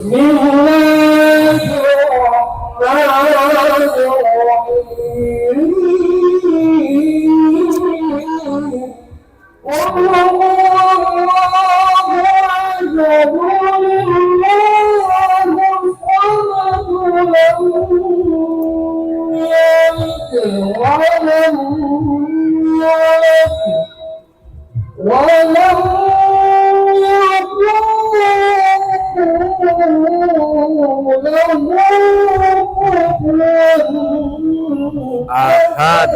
بسم الله الرحمن الرحيم قل هو الله أحد الله الصمد لم يلد ولم يولد ولم Ahad.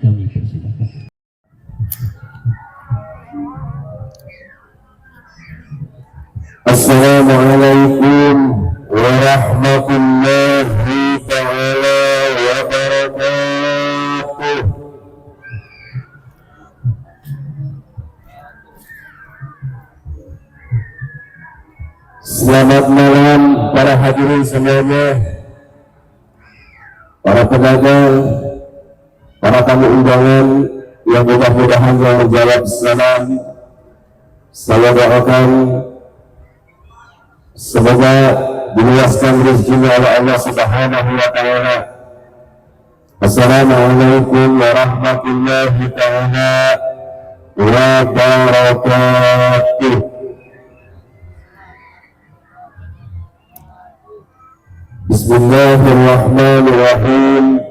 Kami persilakan. Assalamualaikum warahmatullahi ta'ala wabarakatuh. Selamat malam para hadirin semuanya, para pedagang, para tamu undangan yang mudah-mudahan menjawab salam. Saya doakan semoga diluaskan rezekinya oleh Allah Subhanahu wa Ta'ala. Assalamualaikum warahmatullahi ta'ala wabarakatuh. Bismillahirrahmanirrahim.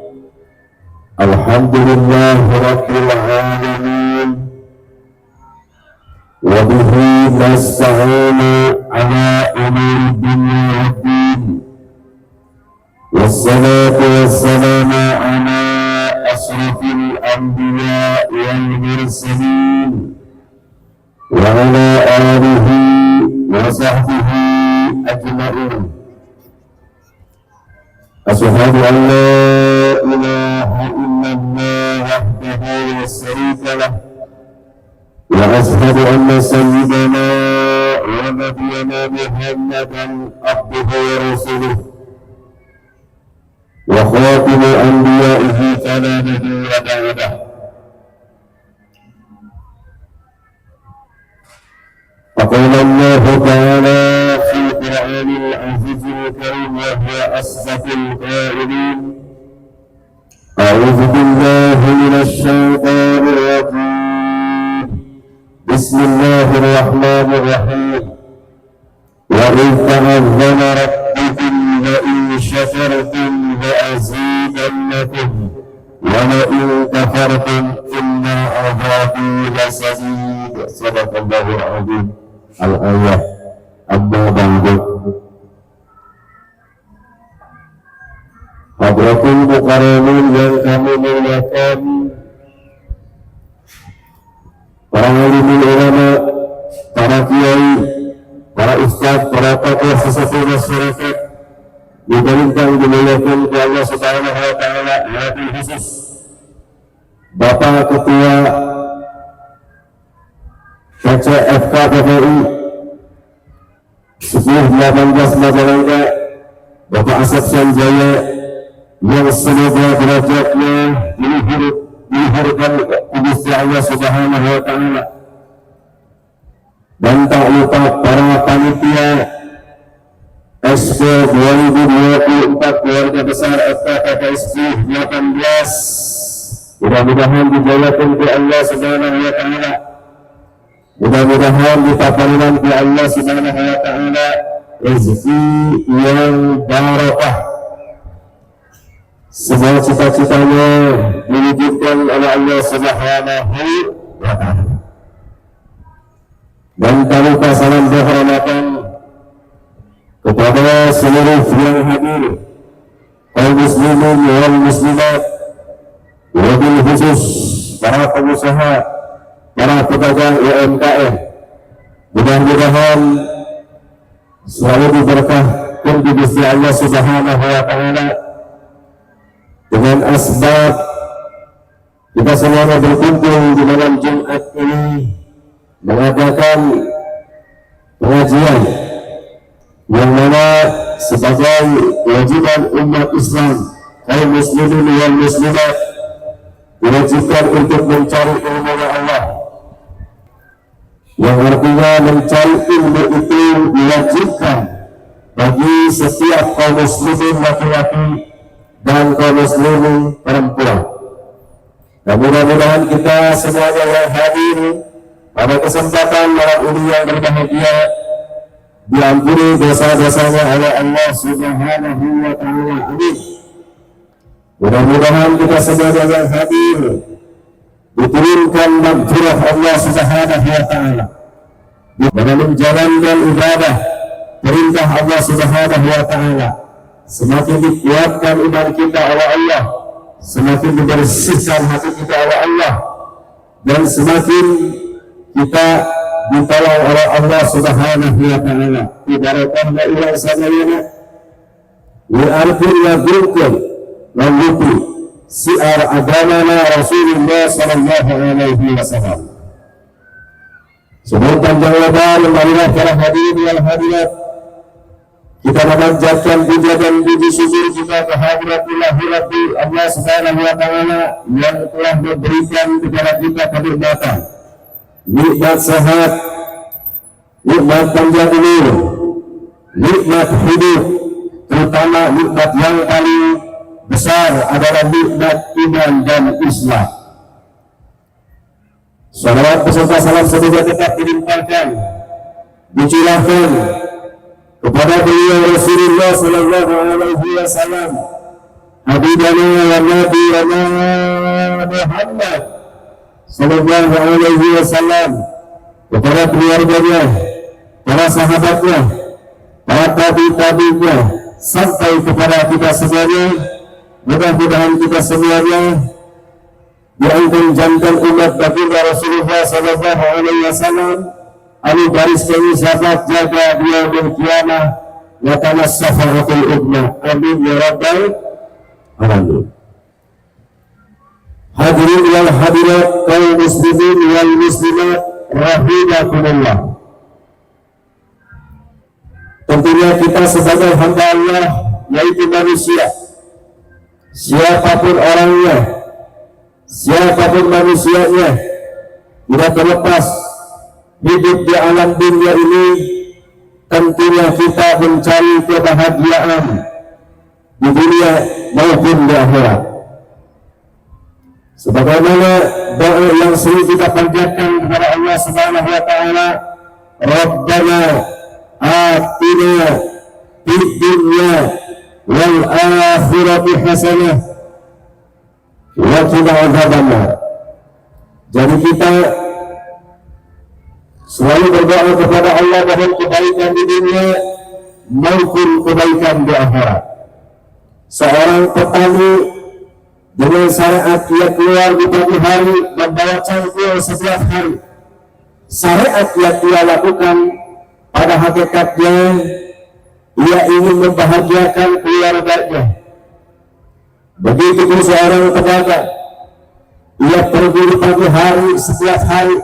Alhamdulillahirabbil alamin. Wa bihi nasta'inu ala umuri dunya waddin. Wassalatu wassalamu ala asrafil anbiya wal mursalin wa ala alihi wa sahbihi ajma'in. Asyhadu an la ilaha illallah wahdahu la syarika lah wa asyhadu anna sayyidana wa nabiyyana Muhammadan abduhu wa rasuluh wa khatimu anbiya'ihi fala nabiyya ba'dah. Faqala Allah ta'ala fi Qur'anil azizil karim wa huwa asdaqul qa'ilin. A'udzu billahi minasy syaithanir rajim. Bismillahirrahmanirrahim. Wa idh ta'azzana rabbukum la in syakartum la azidannakum wa la in kafartum inna 'adzabi lasadid. Sadaqallahul 'azim. Al-ayah. Amma ba'du. Hadratul mukarramin yang kami muliakan, para alimul ulama, para kiai, para ustaz, para tokoh sesepuh masyarakat, diperintah dimuliakan oleh Allah Subhanahu wa Ta'ala, wabil khusus Bapak Ketua PCFK PPI 10-18 Majalengka, Bapak Asep Sanjaya, yang semoga derajatnya diliburkan Gusti Allah Subhanahu wa Ta'ala, dan tak lupa para panitia Expo 2024 keluarga besar FKKSP 18. Mudah-mudahan dijayakan ke Allah Subhanahu wa Ta'ala. Mudah-mudahan dipaparikan ke Allah Subhanahu wa Ta'ala rezeki yang barakah. Semua cita-citanya diwujudkan oleh Allah Subhanahu wa Ta'ala. Dan tanpa salam kehormatan kepada seluruh yang hadir, kaum muslimin wal muslimat, wabil khusus para pengusaha, para pedagang UMKM, mudah-mudahan selalu diberkahkan di Gusti Allah Subhanahu wa Ta'ala. Dengan asbab kita semuanya berkumpul di malam Jumat ini mengadakan pengajian yang mana sebagai kewajiban umat Islam kaum muslimin wal muslimat diwajibkan untuk mencari ilmu Allah, yang artinya mencari ilmu itu diwajibkan bagi setiap kaum muslimin laki-laki dan kaum muslimin perempuan. Dan mudah-mudahan kita semuanya yang hadir pada kesempatan malam ini yang berbahagia diampuni dosa-dosanya oleh Allah Subhanahu wa Ta'ala. Amin. Mudah-mudahan kita semuanya yang hadir diturunkan maghfirah Allah Subhanahu wa Ta'ala dalam menjalankan ibadah perintah Allah Subhanahu wa Ta'ala. Semakin dikuatkan iman kita oleh Allah, semakin dibersihkan hati kita oleh Allah, dan semakin kita ditolong oleh Allah Subhanahu wa Ta'ala. Ibaratkan la ilaha illallah li'arfin yadrukum lambuti siar agamana Rasulullah sallallahu alaihi wasallam. Sebelum panjang lebar, marilah para hadirin wal hadirat, kita memanjatkan puja dan puji syukur kita kehadiratul Allah Subhanahu wa Ta'ala yang telah memberikan kepada kita kenikmatan, nikmat sehat, nikmat panjang umur, nikmat hidup, terutama nikmat yang paling besar adalah nikmat iman dan Islam. Salawat beserta salam semoga tetap dilimpahkan, dicurahkan kepada beliau Rasulullah sallallahu alaihi wasallam, habibana wa nabiyana Muhammad sallallahu alaihi wasallam, kepada keluarganya, para sahabatnya, para tabi-tabinya, sampai kepada kita semuanya. Mudah-mudahan kita semuanya dianjurkan umat baginda Rasulullah sallallahu alaihi wasallam anu baris kami sahabat jaga dia berkiamah wa tanassafaratul ubna. Amin ya rabbal alamin. Hadirin wal hadirat kaum muslimin wal muslimat rahimakumullah. Tentunya kita sebagai hamba Allah, yaitu manusia, siapapun orangnya, siapapun manusianya, tidak terlepas hidup di alam dunia ini, tentunya kita mencari kebahagiaan di dunia maupun di akhirat. Sebagaimana doa yang sering kita panjatkan kepada Allah Subhanahu wa Ta'ala, Rabbana atina fid dunya wal akhirati hasanah wa qina adzabannar. Jadi kita selalu berdoa kepada Allah mohon kebaikan di dunia maupun kebaikan di akhirat. Seorang petani dengan syariat dia keluar di pagi hari membawa cangkul setiap hari. Syariat yang dia lakukan pada hakikatnya ia ingin membahagiakan keluarganya. Begitu pun seorang pedagang, ia pergi di pagi hari setiap hari,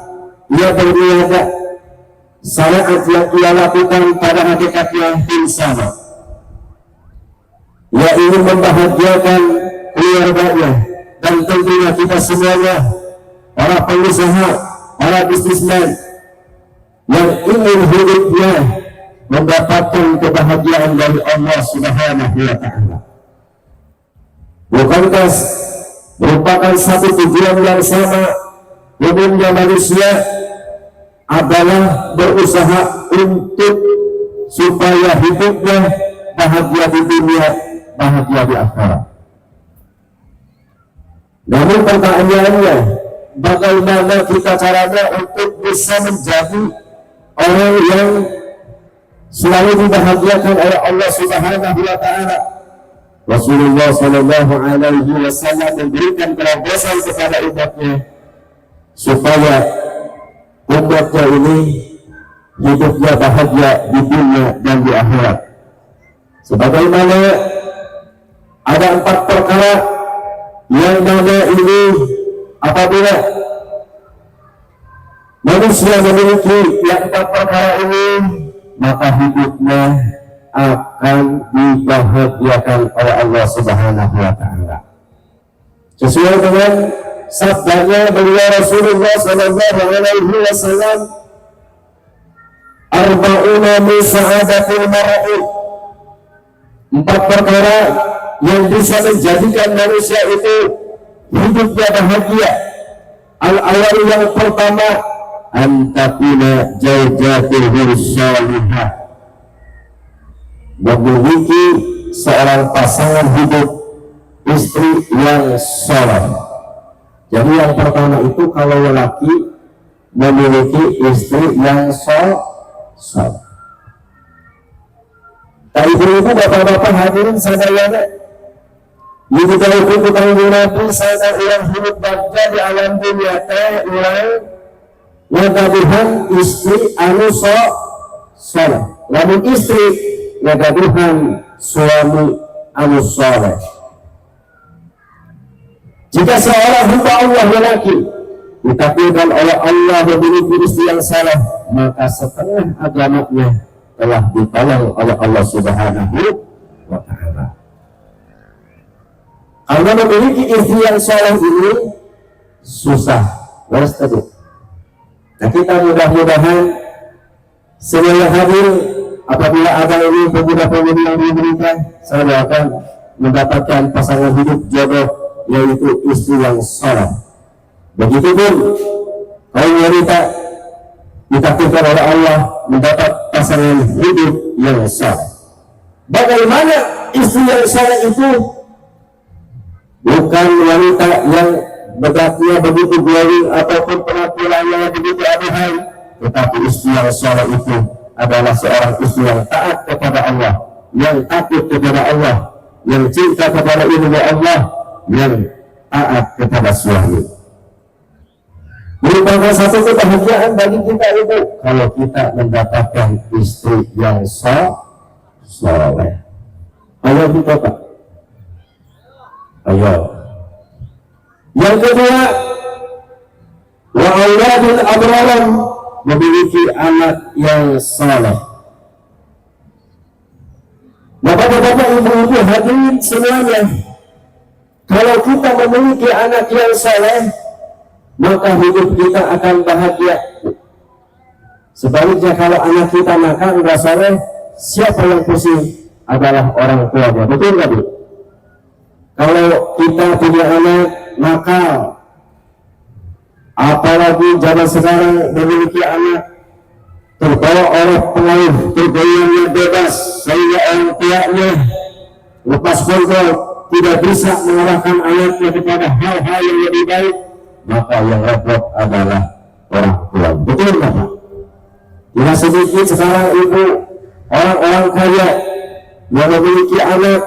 ia berniaga. Syariat yang ia lakukan pada hakikatnya pun sama. Ia ingin membahagiakan keluarganya, dan tentunya kita semuanya para pengusaha, para bisnismen yang ingin hidupnya mendapatkan kebahagiaan dari Allah Subhanahu wa Ta'ala. Bukankah merupakan satu tujuan yang sama umumnya manusia adalah berusaha untuk supaya hidupnya bahagia di dunia, bahagia di akhirat. Namun pertanyaannya, bagaimana kita caranya untuk bisa menjadi orang yang selalu dibahagiakan oleh Allah Subhanahu wa Ta'ala? Rasulullah sallallahu alaihi wasallam memberikan terobosan kepada umatnya supaya umatnya ini hidupnya bahagia di dunia dan di akhirat. Sebagaimana ada 4 perkara yang mana ini apabila manusia memiliki yang 4 perkara ini, maka hidupnya akan dibahagiakan oleh Allah Subhanahu wa taala. Sesuai dengan sabdanya beliau Rasulullah sallallahu alaihi wasallam, arba'una min sa'adatil mar'i, 4 perkara yang bisa menjadikan manusia itu hidupnya bahagia. Al-awwal, yang pertama, antakuna zawjatuhu salihah, memiliki seorang pasangan hidup, istri yang saleh. Jadi yang pertama itu kalau lelaki memiliki istri yang saleh. Tak ibu-ibu, bapak-bapak hadirin sekalian, ini kalau kita menggunakan saya ulang hidup bagja di alam dunia teh ulang ngadaduhan istri anu saleh, lamun istri ngadaduhan suami anu saleh. Jika seorang hamba Allah lelaki ditakdirkan oleh Allah memiliki istri yang saleh, maka setengah agamanya telah ditolong oleh Allah Subhanahu wa taala. Karena memiliki istri yang saleh ini susah, harus tadi. Nah, kita mudah-mudahan semuanya hadir apabila ada ini pemuda-pemudi yang diberikan, saya doakan mendapatkan pasangan hidup jodoh, yaitu istri yang saleh. Begitupun kaum wanita ditakdirkan oleh Allah mendapat pasangan hidup yang saleh. Bagaimana istri yang saleh itu? Bukan wanita yang beratnya begitu glowing ataupun penampilannya begitu aduhai, tetapi istri yang saleh itu adalah seorang istri yang taat kepada Allah, yang takut kepada Allah, yang cinta kepada ilmu Allah, yang taat kepada suami. Merupakan satu kebahagiaan bagi kita itu kalau kita mendapatkan istri yang saleh. Ayo kita Pak. Ayo. Yang kedua, wa auladul abraram, memiliki anak yang saleh. Bapak-bapak, ibu-ibu hadirin semuanya, kalau kita memiliki anak yang saleh, maka hidup kita akan bahagia. Sebaliknya kalau anak kita nakal enggak saleh, siapa yang pusing? Adalah orang tuanya. Betul nggak, Bu? Kalau kita punya anak nakal, apalagi zaman sekarang memiliki anak terbawa oleh pengaruh tergoyangnya bebas, sehingga orang tuanya lepas kontrol, tidak bisa mengarahkan anaknya kepada hal-hal yang lebih baik, maka yang repot adalah orang tua. Betul nggak Pak? Tidak sedikit sekarang ibu orang-orang kaya yang memiliki anak,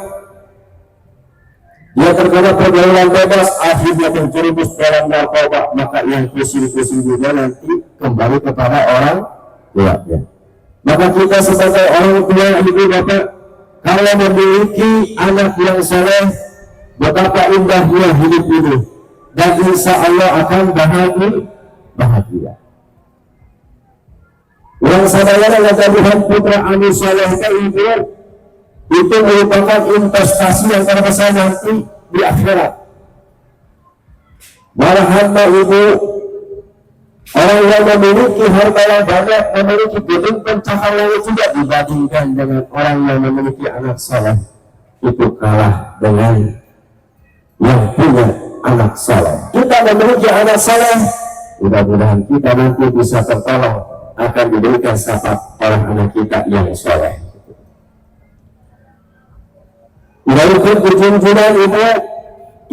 dia terkena pergaulan bebas, akhirnya terjerumus dalam narkoba, maka yang pusing-pusing juga nanti kembali kepada orang tuanya. Maka kita sebagai orang tua, ibu bapak, kalau memiliki anak yang saleh, betapa indahnya hidup ini, dan insya Allah akan bahagia. Yang sadaya yang Tuhan putra anu saleh itu merupakan investasi yang terbesar nanti di akhirat. Malahan ibu, orang yang memiliki harta yang banyak, memiliki gedung pencakar langit juga dibandingkan dengan orang yang memiliki anak saleh, itu kalah dengan yang punya anak saleh. Kita memiliki anak saleh, mudah-mudahan kita nanti bisa tertolong, akan diberikan syafaat oleh anak kita yang saleh. Walaupun berjumpuran ibu,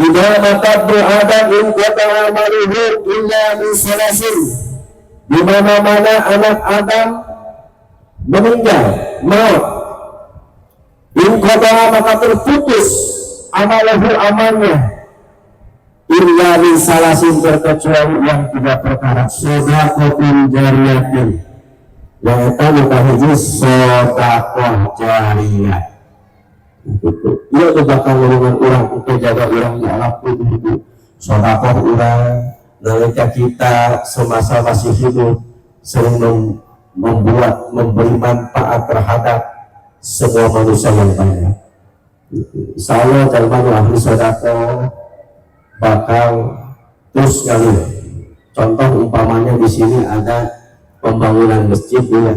idza matabdu adam in qata amaluhu illa min salasin, di mana-mana anak Adam meninggal, maut, in qata maka terputus amaluhu amalnya, illa min salasin, terkecuali yang 3 perkara. Sedekahun jariyatin, yang utama hiji sedekah jariyah. Itu ia bakal ngomongin orang untuk jaga orangnya laku itu sedekah orang nalika kita semasa masih hidup sering memberi manfaat terhadap semua manusia yang banyak. Insya Allah jalma ahli sedekah bakal terus sekali. Contoh umpamanya di sini ada pembangunan masjid ya.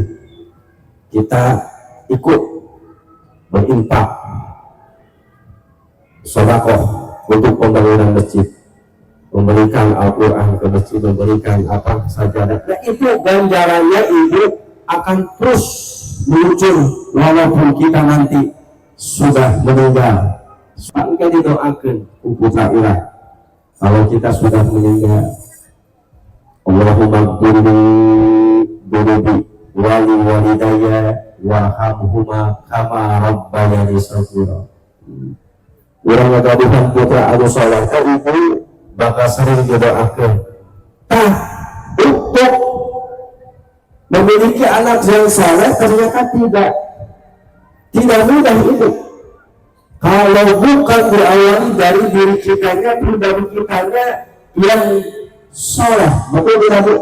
Kita ikut berinfak sedekah untuk pembangunan masjid, memberikan Al-Quran ke masjid, memberikan apa saja. Nah itu ganjarannya ibu akan terus muncul walaupun kita nanti sudah meninggal. Sampai didoakan putra ulah kalau kita sudah meninggal. Allahumma qulli dunubi wali walidayya warhamhuma kama rabbayani shaghira. Urang ngagaduhan putra anu saleh ka ibu bakal sering didoakan. Untuk memiliki anak yang saleh ternyata tidak mudah itu. Kalau bukan berawali dari diri kitanya, pribadi kitanya yang saleh, betul tidak Bu?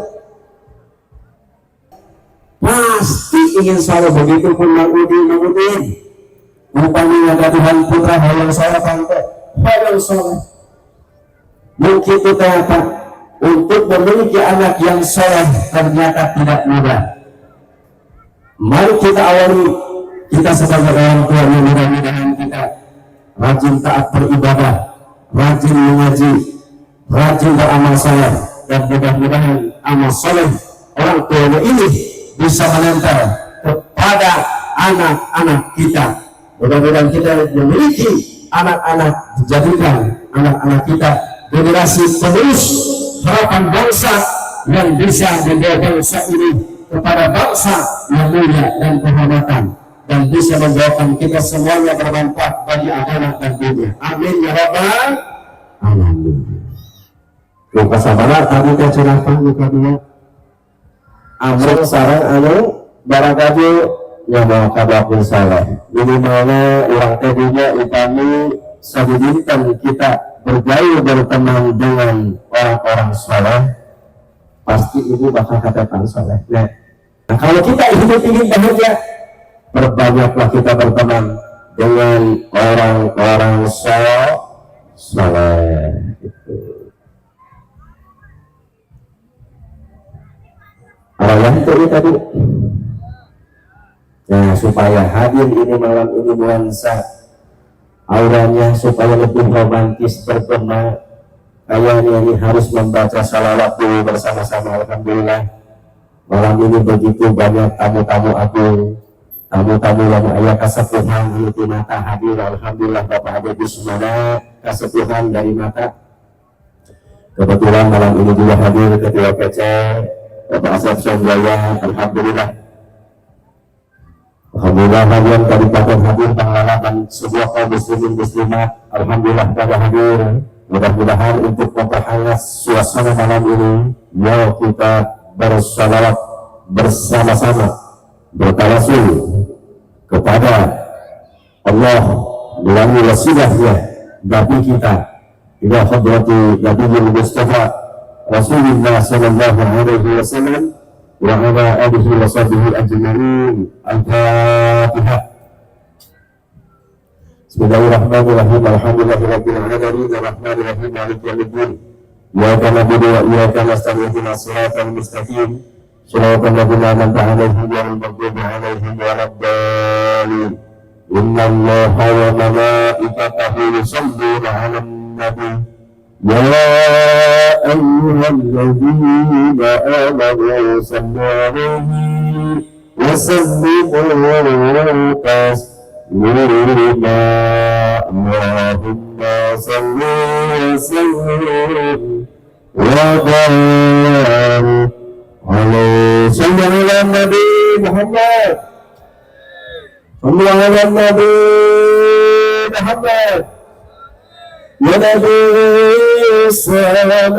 Pasti ingin saleh, begitu pun Mangudin. Umpamanya Tuhan putra yang saleh pantai, yang saleh. Mungkin itu ternyata untuk memiliki anak yang saleh ternyata tidak mudah. Mari kita awali, kita sebagai orang tua, mudah-mudahan kita rajin taat beribadah, rajin mengaji, rajin beramal saleh, dan mudah-mudahan amal saleh orang tua ini bisa menempel kepada anak-anak kita. Mudah-mudahan kita memiliki anak-anak, dijadikan anak-anak kita generasi penerus harapan bangsa yang bisa membawa bangsa ini kepada bangsa yang mulia dan kehormatan, dan bisa membawakan kita semuanya bermanfaat bagi akhirat dan dunia. Amin ya rabbal alamin. Lupa sabar tadi teh cenah lupa dia. Amrul sareng anu barangkali yang mau kabapun saleh. Minimalnya orang tadinya upami sabudintan kita bergaul berteman dengan orang-orang saleh, pasti ibu bakal katakan saleh. Nah, kalau kita ingin bahagia, perbanyaklah kita berteman dengan orang-orang saleh. Yang itu tadi. Nah, supaya hadir ini malam ini nuansa auranya supaya lebih romantis bergema, kayaknya ini harus membaca salawat dulu bersama-sama. Alhamdulillah malam ini begitu banyak tamu-tamu agung, tamu-tamu yang ayah kasepuhan di mata hadir. Alhamdulillah Bapak ada di semana kasepuhan dari mata. Kebetulan malam ini juga hadir Ketua PC Bapak Asep Sonjaya. Alhamdulillah hadirin Kabupaten hadir, pengelola dan sebuah kaum muslimin muslimat. Alhamdulillah pada hadir. Mudah-mudahan untuk memperhangat suasana malam ini, ya kita bersalawat bersama-sama, bertawasul kepada Allah melalui wasilahnya Nabi kita ila hadrati Nabiul Mustafa Rasulullah sallallahu alaihi wasallam wa ala alihi wa sahbihi ajma'in. Al-Fatihah. Bismillahirrahmanirrahim. Alhamdulillahirabbil alamin arrahmanir rahim maliki yaumiddin. Iyyaka na'budu wa iyyaka nasta'in ihdinas siratal mustaqim siratal ladzina an'amta 'alaihim ghairil maghdubi 'alaihim waladdallin. Innallaha wa malaikatahu yusholluna 'alan nabi. Ya ayyuhalladzina amanu sallu 'alaihi wa sallimu taslima. Allahumma salli wa sallim wa barik alaihi. Sallu ala Nabi Muhammad. Sallu ala Nabi Muhammad. Ya Nabi salam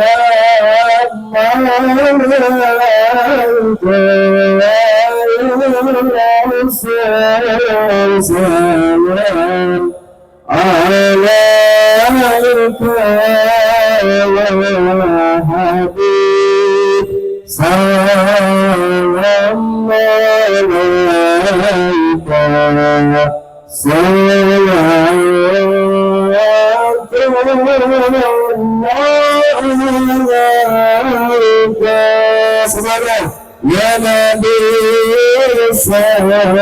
salam semuanya ya Nabi salam ya Rasul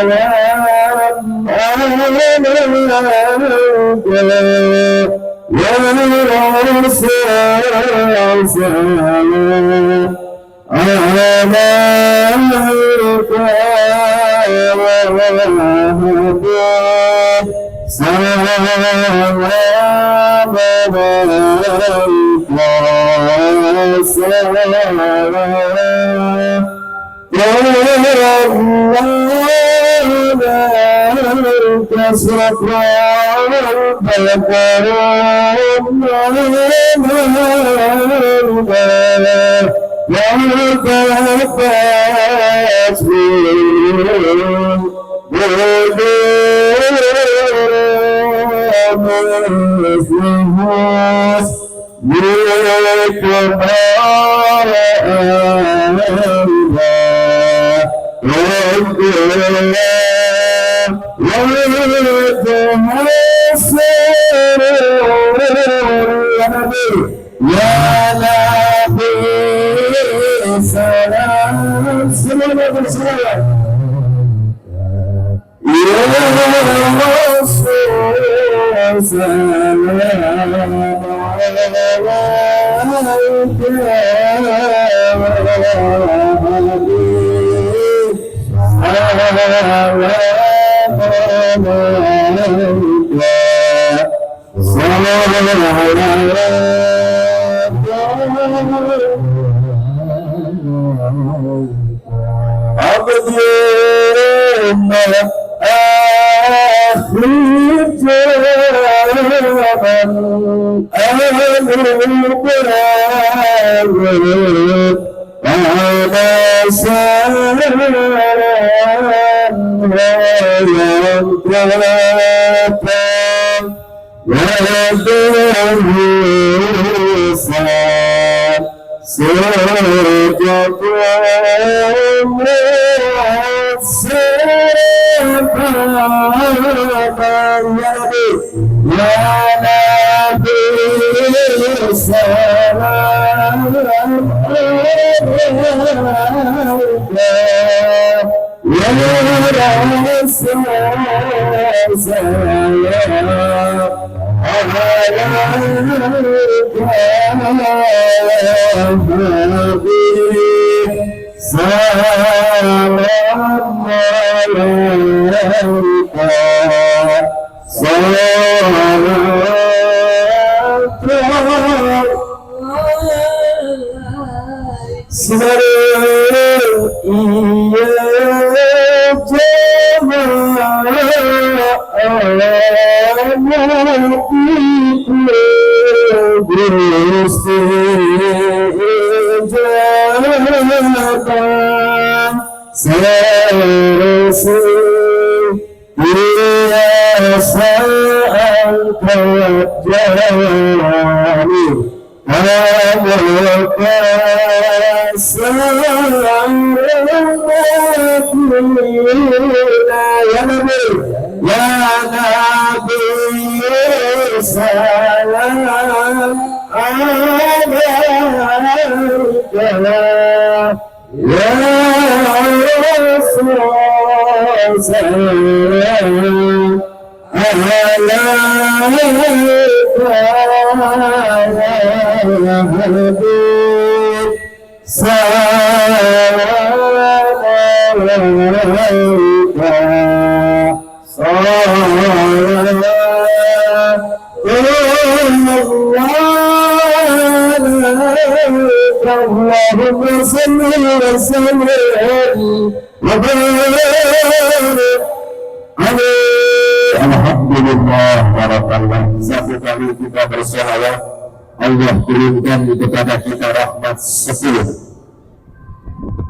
salam Alhamdulillah, barakallah. Satu kali kita bersolawat, Allah turunkan kepada kita rahmat 10.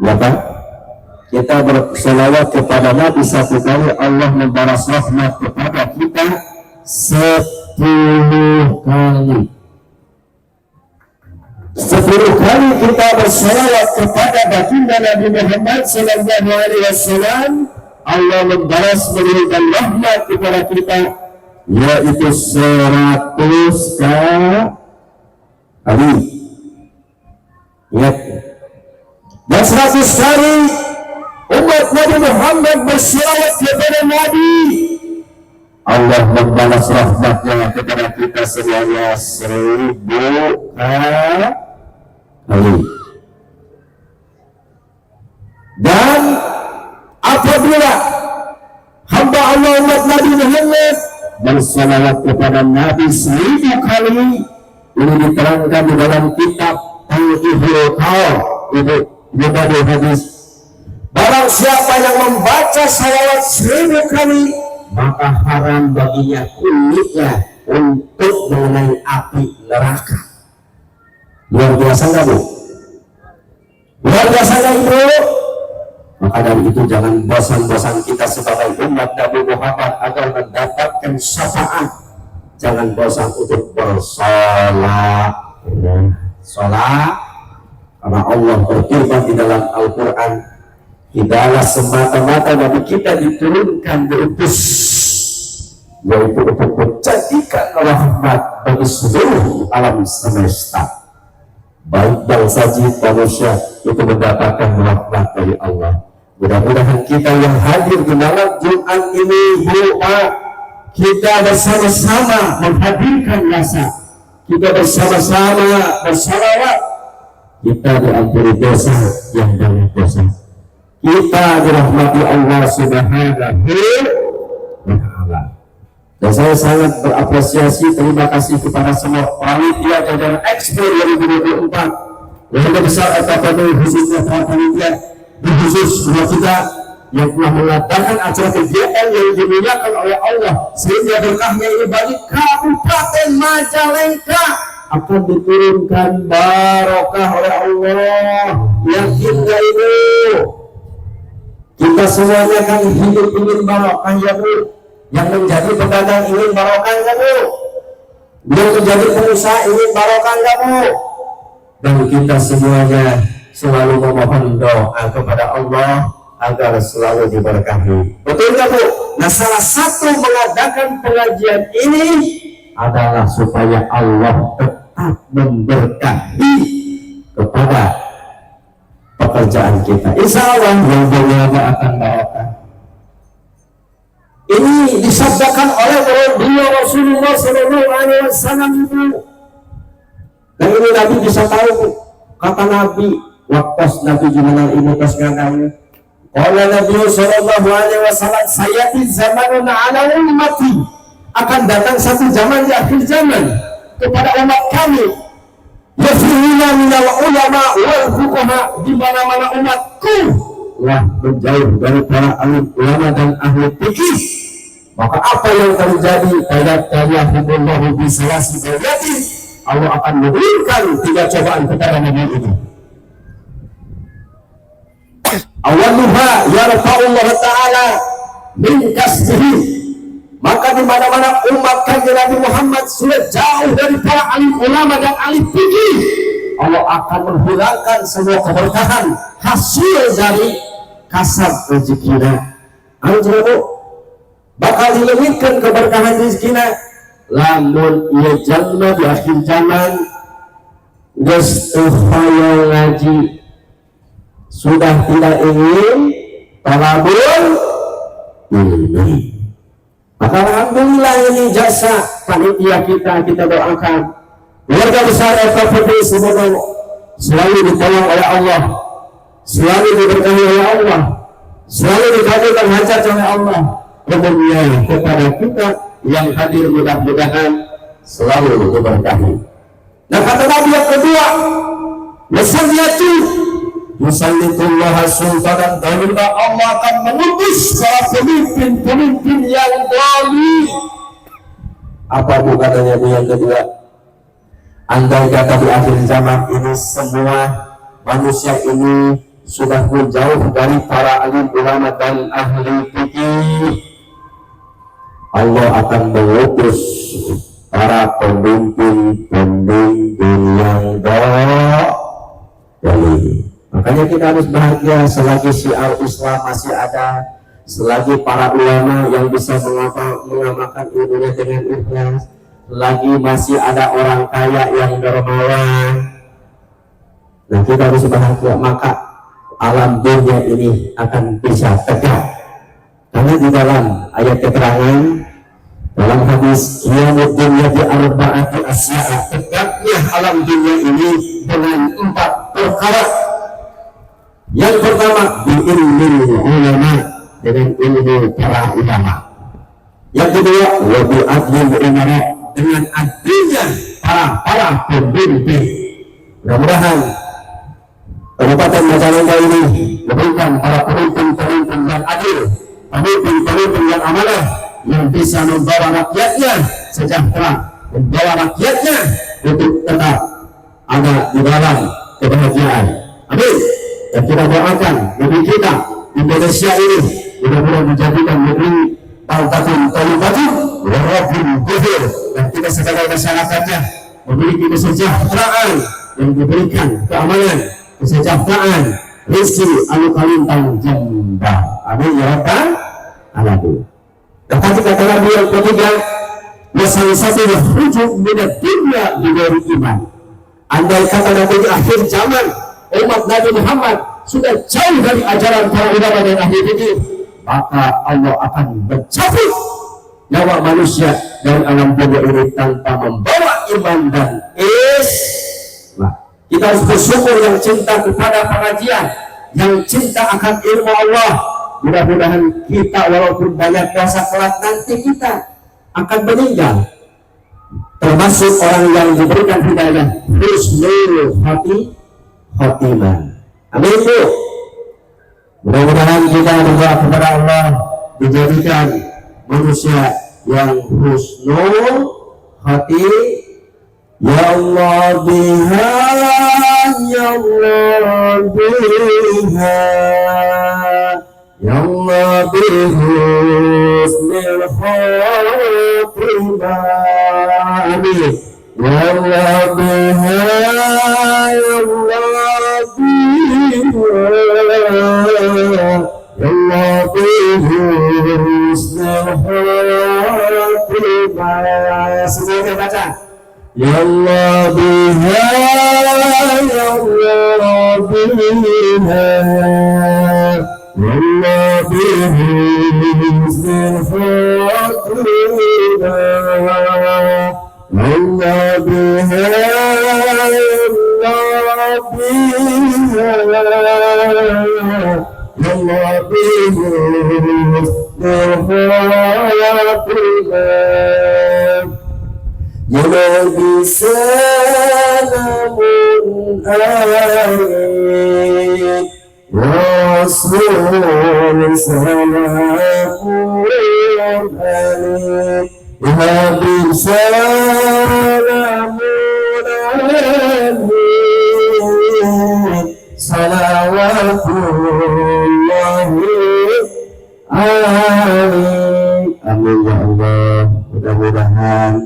Ya kan? Kita bersolawat kepada Nabi satu kali, Allah membalas rahmat kepada kita 10 kali. 10 kali kita bersolawat kepada baginda Nabi Muhammad sallallahu alaihi wasallam, Allah membalas memberikan rahmat kepada kita, yaitu 100 kali. 100 kali umat Nabi Muhammad berselawat kepada Nabi, Allah membalas rahmatnya kepada kita semuanya 1000 kali. Dan apabila hamba Allah umat Nabi Muhammad bersalawat kepada Nabi 1000 kali, ini diterangkan di dalam kitab Al-Ibul Qawl, itu dari hadis, barang siapa yang membaca salawat 1000 kali, maka haram baginya kulitnya untuk mengenai api neraka. Luar biasa nggak Bu? Luar biasa nggak Ibu? Maka dari itu jangan bosan-bosan kita sebagai umat Nabi Muhammad agar mendapatkan syafaat. Jangan bosan untuk bersolat. Solat, karena Allah berfirman di dalam Al-Quran, tidaklah semata-mata Nabi kita diturunkan diutus, yaitu untuk menjadikan rahmat bagi seluruh alam semesta, baik bangsa jin manusia itu mendapatkan rahmat dari Allah. Mudah-mudahan kita yang hadir di malam Jumat ini, kita bersama-sama menghadirkan rasa, kita bersama-sama bersalawat, kita diampuni dosa yang banyak dosa, kita dirahmati Allah Subhanahu wa Ta'ala. Dan saya sangat berapresiasi, terima kasih kepada semua panitia jajaran Expo 2024, Keluarga Besar FKPD, khususnya para panitia, khusus semua kita yang telah mengadakan acara kegiatan yang dimuliakan oleh Allah, sehingga berkahnya ini bagi Kabupaten Majalengka akan diturunkan barokah oleh Allah. Yakin gak Ibu? Kita semuanya kan hidup ingin barokah ya Bu. Yang menjadi pedagang ingin barokah ya Bu. Yang menjadi pengusaha ingin barokah ya Bu. Dan kita semuanya selalu memohon doa kepada Allah agar selalu diberkahi. Betul nggak Bu? Nah, salah satu mengadakan pengajian ini adalah supaya Allah tetap memberkahi kepada pekerjaan kita. Insya Allah yang bernama akan barokah. Ini disabdakan oleh Rasulullah SAW. Dan ini Nabi bisa tahu, kata Nabi, waktu Nabi gimana ini pas ngadain. Qala Nabi sallallahu alaihi wasallam, sayati zamanun ala ummati, akan datang satu zaman di akhir zaman kepada umat kami, yafiruna minal ulama wal fuqaha, di mana-mana umatku wah menjauh dari para alim ulama dan ahli fikih. Maka apa yang terjadi pada tayyahumullahu bi salasi bayatin, Allah akan memberikan 3 cobaan kepada Nabi ini. Awaluha yarfa'ullah ta'ala min kasbihi, maka di mana-mana umat kanjeng Nabi Muhammad sudah jauh dari para alim ulama dan alim fikih, Allah akan menghilangkan semua keberkahan hasil dari kasab rezekinya. Anjuru bakal dilebihkan keberkahan rezekinya, lamun ia jalma di akhir zaman geus teu hoyong ngaji, sudah tidak ingin talabul ilmi. Maka alhamdulillah ini jasa panitia kita doakan keluarga besar FKPD semoga selalu ditolong oleh Allah, selalu diberkahi oleh Allah, selalu dikabulkan hajat oleh Allah. Kemudian kepada kita yang hadir mudah-mudahan selalu diberkahi. Nah, kata Nabi yang kedua, Musallitullah sultanan dalillah, Allah akan mengutus para pemimpin yang zalim. Apa bukannya yang kedua? Andai kata di akhir zaman ini semua manusia ini sudah menjauh dari para alim ulama dan ahli fikih, Allah akan mengutus para pemimpin yang zalim. Makanya kita harus bahagia selagi syiar Islam masih ada, selagi para ulama yang bisa mengamalkan ilmunya dengan ikhlas, selagi masih ada orang kaya yang dermawan. Nah, kita harus bahagia. Maka alam dunia ini akan bisa tegak. Karena di dalam ayat keterangan dalam hadis qiyamud dunya bi arba'ati asya'a, tegaknya alam dunia ini dengan 4 perkara. Yang pertama biilmil ulama, dengan ilmu para ulama. Yang kedua wa bi adlil umara, dengan adilnya para pemimpin. Mudah-mudahan Kabupaten Majalengka ini memberikan para pemimpin yang adil, pemimpin yang amanah, yang bisa membawa rakyatnya sejahtera, membawa rakyatnya untuk tetap ada di dalam kebahagiaan. Amin. Dan kita doakan negeri kita Indonesia ini mudah-mudahan menjadikan negeri Baldatun Thayyibatun wa rabbun ghafur, dan kita segala masyarakatnya memiliki kesejahteraan, yang diberikan keamanan, kesejahteraan, rezeki anu kalintang jembar. Amin ya rabbal alamin. Dan tadi kata Nabi yang ketiga, masalah satu rujuk minat dunia di luar iman. Andai kata nanti di akhir zaman umat Nabi Muhammad sudah jauh dari ajaran para ulama dan ahli fikih, maka Allah akan mencabut nyawa manusia dari alam dunia ini tanpa membawa iman dan Islam. Kita harus bersyukur yang cinta kepada pengajian, yang cinta akan ilmu Allah. Mudah-mudahan kita walaupun banyak dosa kelak nanti kita akan meninggal termasuk orang yang diberikan hidayah husnul khotimah. Amin Bu. Mudah-mudahan kita berdoa kepada Allah dijadikan manusia yang husnul khotimah. Ya Allah biha, ya Allah biha, ya Allah bihusnil khotimah. Amin. Ya Allah biha, ya Allah biha, ya Allah bihusnil khotimah. Semuanya baca. Ya Allah biha, ya Allah biha, ya Allah bihusnil khotimah. Ya Allah biha, ya Allah biha, ya Allah bihusnil khotimah. Ya Nabi salamun alaik, Rasul salamun alaik, Ya Habib salamun alaik, salawatullahi alaik. Amin ya Allah. Mudah-mudahan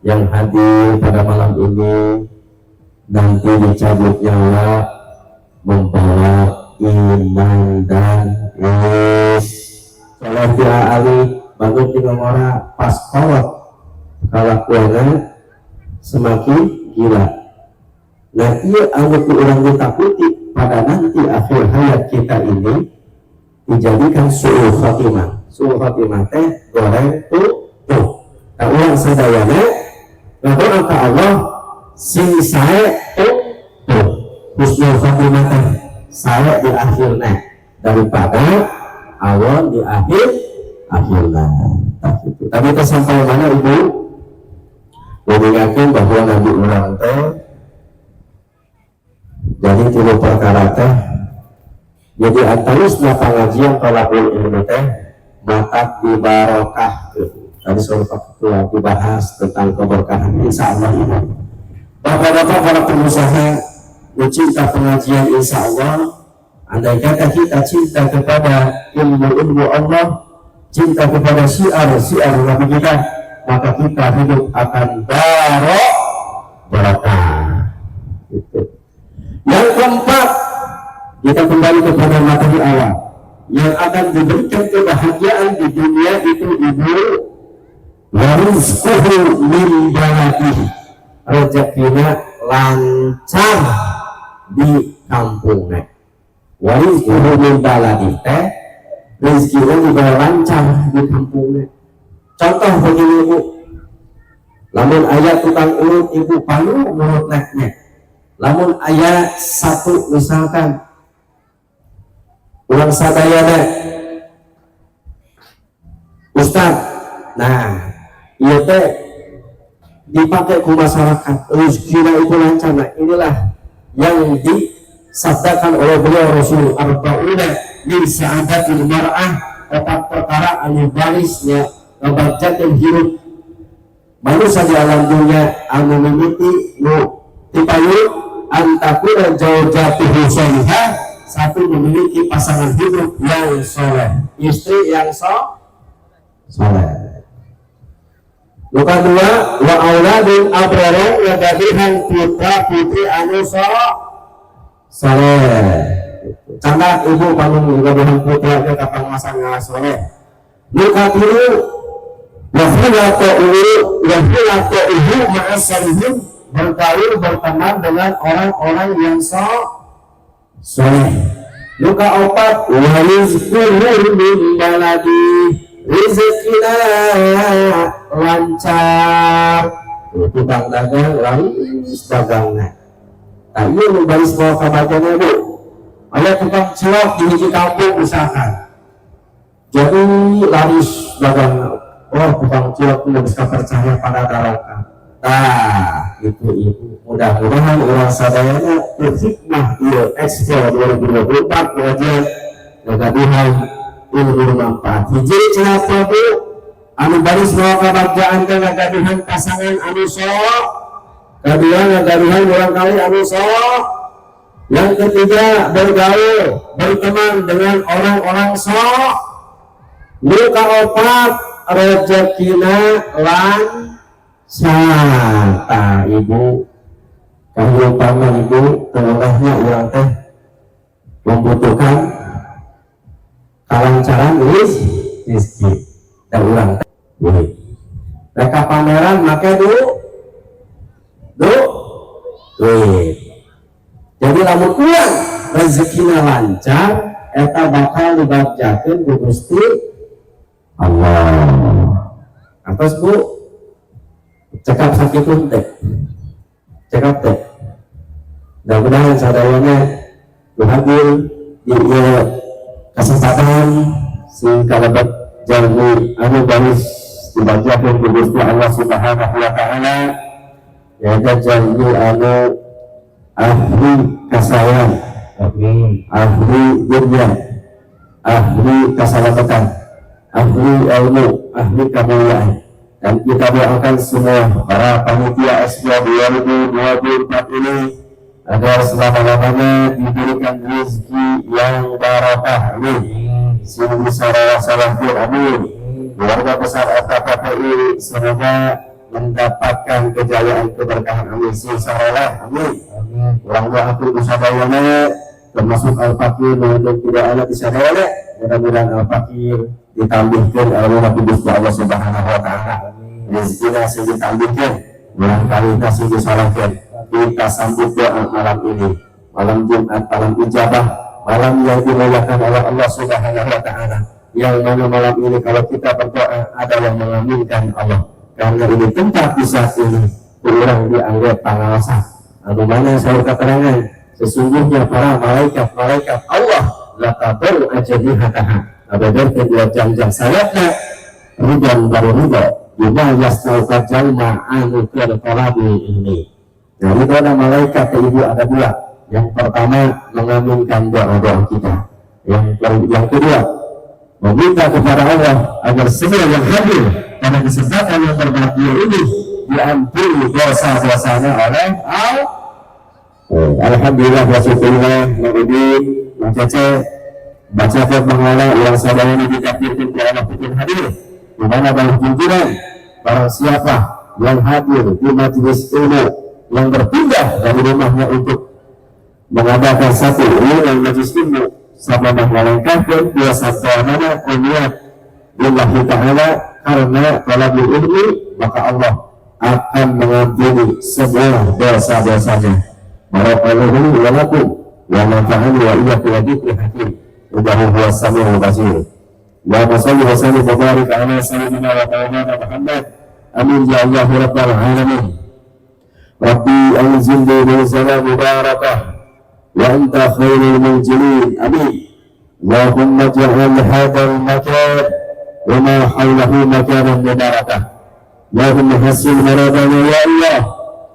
yang hadir pada malam ini nanti dicabut nyawa membawa iman dan Islam. Kalau Ali bangun di ngomora pas kolot kalakuannya semakin gila. Nah iya anu orang ditakuti pada nanti akhir hayat kita ini dijadikan su'ul khatimah. Su'ul khatimah teh goreng tuh. Nah ulang sadayana berdoa ke Allah sing saya husnul khotimah saya di akhirnya daripada awal di akhirnya. Tapi kita sampai mana Ibu? Mengingatkan bahwa Nabi orang teh jadi 3 perkara teh. Jadi antawisna pengajian tolakul ilmu teh maka dibarokah. Tadi soal Pak Ketua dibahas tentang keberkahan insya Allah ini. Bapak-bapak para pengusaha mencinta pengajian insya Allah. Andai kata kita cinta kepada ilmu Allah, cinta kepada syiar Nabi kita, maka kita hidup akan barokah. Yang keempat, kita kembali kepada materi awal yang akan diberikan kebahagiaan di dunia itu Ibu. Warizquhu min baladihi, rezekinya lancar di kampungnya. warizquhu min baladi teh rezekinya juga lancar di kampungnya. Contoh begini ibu, lamun ayat tukang urut ibu palu urut neknya, lamun ayat satu misalkan ulang sadayana Ustaz, nah iya teh dipakai ke masyarakat rezekinya itu lancar. Nah inilah yang disabdakan oleh beliau Rasul arba'una min sa'adatil mar'ah, 4 perkara anu barisnya ngabarjakeun hirup manusia di alam dunia anu mimiti nu tipayu antakuna zaujatuhu sholihah, 1 memiliki pasangan hidup yang soleh, istri yang soleh. Luka 2 wa auladun abrara, ngadahihan putra putri anu soleh. Candak ibu panung ngadahihan putra ke kapang masang nga soleh. Luka 3 wafilatu ibu ma'asalihim, bergaul berteman dengan orang-orang yang soleh. Luka 4 wa rizquhu min baladi, rezekina lancar. Tukang dagang laris dagangna. Nah iya baris bawa kabajana bu. Ada tukang cilok di hiji kampung misalkan, jadi laris dagangna. Oh tukang cilok itu bisa percaya pada darokan. Nah itu ibu, mudah-mudahan orang sadayana berhikmah iya Expo 2024 wajah kegaduhan ilmu bermanfaat. Hiji kenapa bu? Anu baris bawa kebahagiaan ke ngagaduhan pasangan anu sok. Kedua ngagaduhan barangkali anu sok. Yang ketiga bergaul berteman dengan orang-orang sok. Luka 4 rezekina lancar. Ibu kalau paman ibu tengahnya orang teh membutuhkan kelancaran rezeki dan ulang mereka pameran make duit. Jadi lamun uang rezekinya lancar eta bakal dibagjakeun ku Gusti Allah. Atas bu cekap sakit teh cekap teh mudah-mudahan sadayana hadir di kesempatan sing kalabat jalmi anu baris dibacakeun ku Gusti Allah Subhanahu wa taala, yaitu jalmi anu ahli kasayan, ahli dunia, ahli kasalamatan, ahli ilmu, ahli kemuliaan. Dan kita doakan semua para panitia S2 2024 ini agar selama-lamanya diberikan rezeki yang barokah, amin. Sungguh salah-salahku, amin. Keluarga besar FKPI semoga mendapatkan kejayaan keberkahan, amin. Singsarolah, amin. Orang doa aku usadayana termasuk Al-Fakir untuk tidak ada disadayana, mudah-mudahan Al-Fakir ditambahkan oleh Nabi Gusti Allah Subhanahu wa taala. Rezekinya sing ditambahkan, barangkali kasih disalahkan. Kita sambut doa malam ini, malam Jumat, malam ijabah, malam yang dimuliakan oleh Allah Subhanahu wa taala. Yang mana malam ini kalau kita berdoa ada yang mengaminkan Allah. Karena ini tempat di saat ini kurang dianggap pengawasan. Anu mana saya keterangan sesungguhnya para malaikat Allah laqabul ajnihataha, abadan kedua jam-jam sayapnya ribuan baru ribu bima yasnauka jalma anu kertolabi ini. Nah itu ada malaikat ibu ada 2. Yang pertama mengaminkan doa-doa kita, yang kedua meminta kepada Allah agar semua yang hadir pada kesempatan yang berbahagia ini diampuni dosa-dosanya oleh Allah. Alhamdulillah wa syukurillah, ma'udin, ma'cace baca mengalah yang saudara ini ditakdirkan ke Allah bikin hadir di mana banyak pimpinan barang siapa yang hadir di majelis ilmu yang berpindah dari rumahnya untuk mengadakan satu yang majelis ilmu sama mengalangkan dua sabda mana kuliah lillahi ta'ala karena talabul ilmi, maka Allah akan mengampuni semua dosa-dosanya. Barakallahu wa lakum wa wa nafa'ani wa iyyakum wa dzikril hakim innahu huwas samiul basir. Allahumma shalli wa sallim wa barik ala sayyidina wa maulana Muhammad. Amin ya Allah rabbal alamin. Rabbi anzilni munzalan mubarakah wa anta khairul munzilin. Amin. Allahumma ij'al hadzal makan wa ma hawlahu makanan mubarakah. Allahumma hassin maradana ya Allah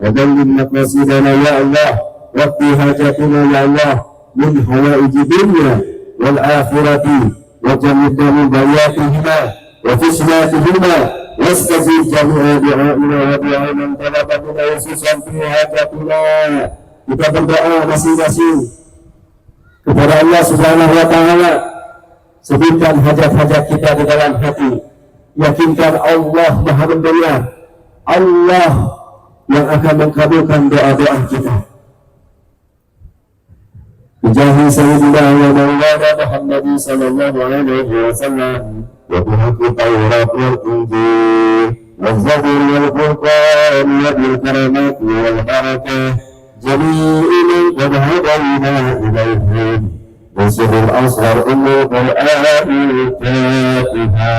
wa dalil maqasidana ya Allah waqti hajatina ya Allah min hawaiji dunya wal akhirati wa jannibna min bayatihima wa fisnatihima wastajib jami'a du'aina wa du'a man talaba bina yususan fi hajatina. Kita berdoa masing-masing kepada Allah Subhanahu wa ta'ala, sebutkan hajat-hajat kita di dalam hati, yakinkan Allah Maha mendengar, Allah yang akan mengabulkan doa-doa kita. Bijahi sayyidina wa maulana Muhammad sallallahu alaihi wasallam wa bihaqqi Taurat wal Injil wal Zabur wal Furqan wa bil karamat wal barakah jami'in qad hadayna ilaihim bisirril asghar umul qur'an-al-fatiha.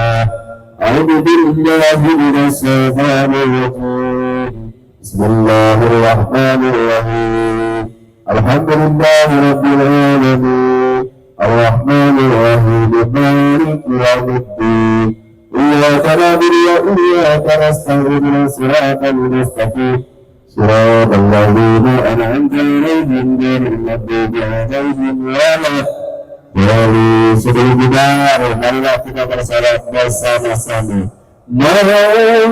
A'udzu billahi minas syaitanir rajim. Bismillahirrahmanirrahim. Alhamdulillahi rabbil alamin. Ar-Rahmanir Rahim. Maliki yaumiddin. Iyyaka na'budu wa iyyaka nasta'in. Shiratal mustaqim. Shiratal ladzina an'amta 'alaihim ghairil maghdubi 'alaihim waladdallin. Sebelum kita marilah kita bersalat bersama-sama. Maulaya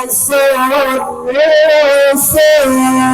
salli wa sallim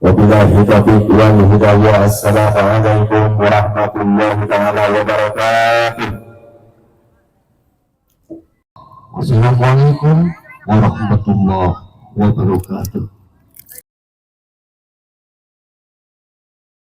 Wabillahi taufiq wal hidayah. Assalamualaikum warahmatullahi taala wabarakatuh. Assalamualaikum warahmatullahi wabarakatuh.